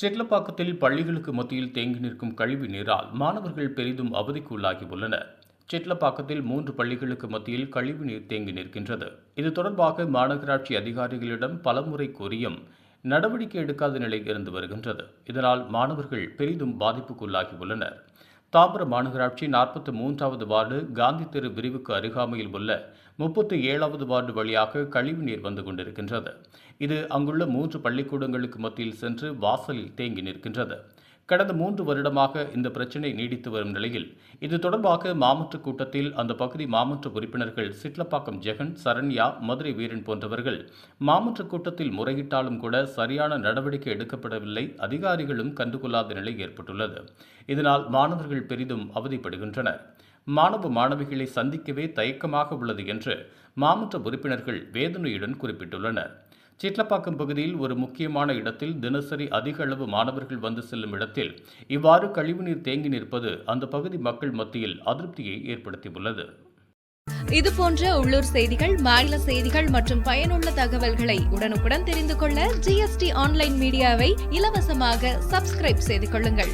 சிட்லப்பாக்கத்தில் பள்ளிகளுக்கு மத்தியில் தேங்கி நிற்கும் கழிவு நீரால் மாணவர்கள் பெரிதும் அவதிக்கு உள்ளாகியுள்ளனர். சிட்லப்பாக்கத்தில் 3 பள்ளிகளுக்கு மத்தியில் கழிவு நீர் தேங்கி நிற்கின்றது. இது தொடர்பாக மாநகராட்சி அதிகாரிகளிடம் பலமுறை கூறியும் நடவடிக்கை எடுக்காத நிலை இருந்து வருகின்றது. இதனால் மாணவர்கள் பெரிதும் பாதிப்புக்குள்ளாகியுள்ளனர். தாம்பரம் மாநகராட்சி 43வது வார்டு காந்தி தெரு பிரிவுக்கு அருகாமையில் உள்ள 37வது வார்டு வழியாக கழிவு நீர் வந்து கொண்டிருக்கின்றது. இது அங்குள்ள 3 பள்ளிக்கூடங்களுக்கு மத்தியில் சென்று வாசலில் தேங்கி நிற்கின்றது. கடந்த 3 வருடமாக இந்த பிரச்சினை நீடித்து வரும் நிலையில் இது தொடர்பாக மாமன்ற கூட்டத்தில் அந்த பகுதி மாமன்ற உறுப்பினர்கள் சிட்லப்பாக்கம் ஜெகன், சரண்யா, மதுரை வீரன் போன்றவர்கள் மாமன்ற கூட்டத்தில் முறையிட்டாலும் கூட சரியான நடவடிக்கை எடுக்கப்படவில்லை. அதிகாரிகளும் கண்டுகொள்ளாத நிலை ஏற்பட்டுள்ளது. இதனால் மாணவர்கள் பெரிதும் அவதிப்படுகின்றனர். மாணவ மாணவிகளை சந்திக்கவே தயக்கமாக உள்ளது என்று மாமன்ற உறுப்பினர்கள் வேதனையுடன் குறிப்பிட்டுள்ளனர். சிட்லப்பாக்கம் பகுதியில் ஒரு முக்கியமான இடத்தில் தினசரி அதிக அளவு மாணவர்கள் வந்து செல்லும் இடத்தில் இவ்வாறு கழிவுநீர் தேங்கி நிற்பது அந்த பகுதி மக்கள் மத்தியில் அதிருப்தியை ஏற்படுத்தியுள்ளது. இதுபோன்ற உள்ளூர் செய்திகள், மாநில செய்திகள் மற்றும் பயனுள்ள தகவல்களை உடனுக்குடன் தெரிந்து கொள்ள GST ஆன்லைன் மீடியாவை இலவசமாக சப்ஸ்கிரைப் செய்து கொள்ளுங்கள்.